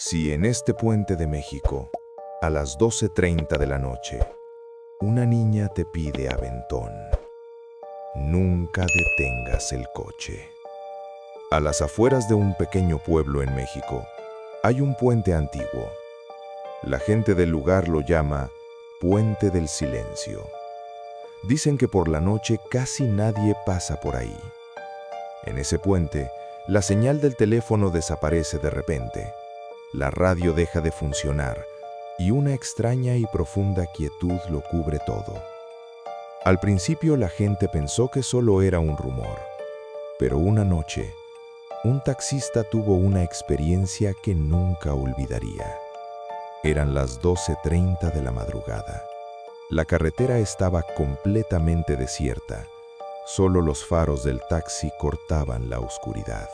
Si en este puente de México, a las 12:30 de la noche, una niña te pide aventón, nunca detengas el coche. A las afueras de un pequeño pueblo en México, hay un puente antiguo. La gente del lugar lo llama Puente del Silencio. Dicen que por la noche casi nadie pasa por ahí. En ese puente, la señal del teléfono desaparece de repente, la radio deja de funcionar y una extraña y profunda quietud lo cubre todo. Al principio la gente pensó que solo era un rumor, pero una noche, un taxista tuvo una experiencia que nunca olvidaría. Eran las 12:30 de la madrugada. La carretera estaba completamente desierta. Solo los faros del taxi cortaban la oscuridad.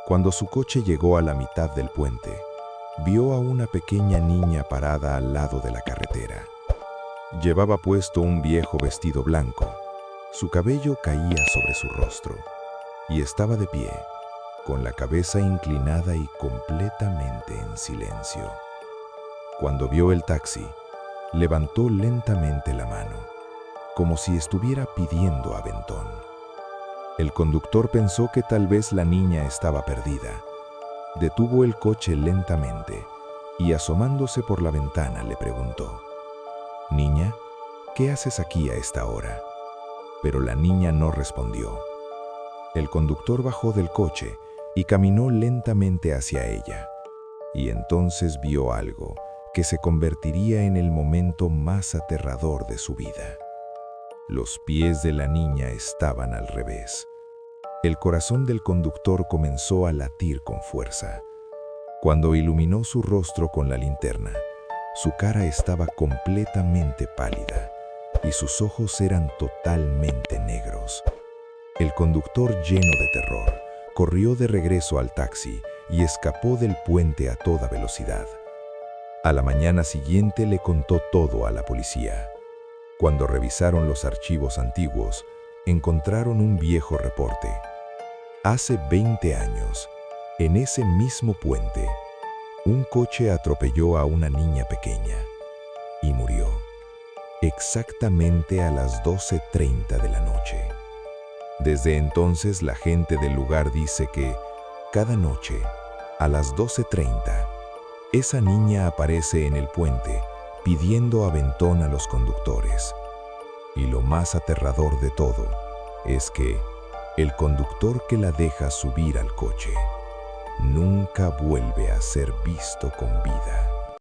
Cuando su coche llegó a la mitad del puente, vio a una pequeña niña parada al lado de la carretera. Llevaba puesto un viejo vestido blanco. Su cabello caía sobre su rostro y estaba de pie, con la cabeza inclinada y completamente en silencio. Cuando vio el taxi, levantó lentamente la mano, como si estuviera pidiendo aventón. El conductor pensó que tal vez la niña estaba perdida. Detuvo el coche lentamente y asomándose por la ventana le preguntó: «Niña, ¿qué haces aquí a esta hora?». Pero la niña no respondió. El conductor bajó del coche y caminó lentamente hacia ella. Y entonces vio algo que se convertiría en el momento más aterrador de su vida. Los pies de la niña estaban al revés. El corazón del conductor comenzó a latir con fuerza. Cuando iluminó su rostro con la linterna, su cara estaba completamente pálida y sus ojos eran totalmente negros. El conductor, lleno de terror, corrió de regreso al taxi y escapó del puente a toda velocidad. A la mañana siguiente le contó todo a la policía. Cuando revisaron los archivos antiguos, encontraron un viejo reporte. Hace 20 años, en ese mismo puente, un coche atropelló a una niña pequeña y murió, exactamente a las 12:30 de la noche. Desde entonces la gente del lugar dice que, cada noche, a las 12:30, esa niña aparece en el puente pidiendo aventón a los conductores. Y lo más aterrador de todo es que el conductor que la deja subir al coche nunca vuelve a ser visto con vida.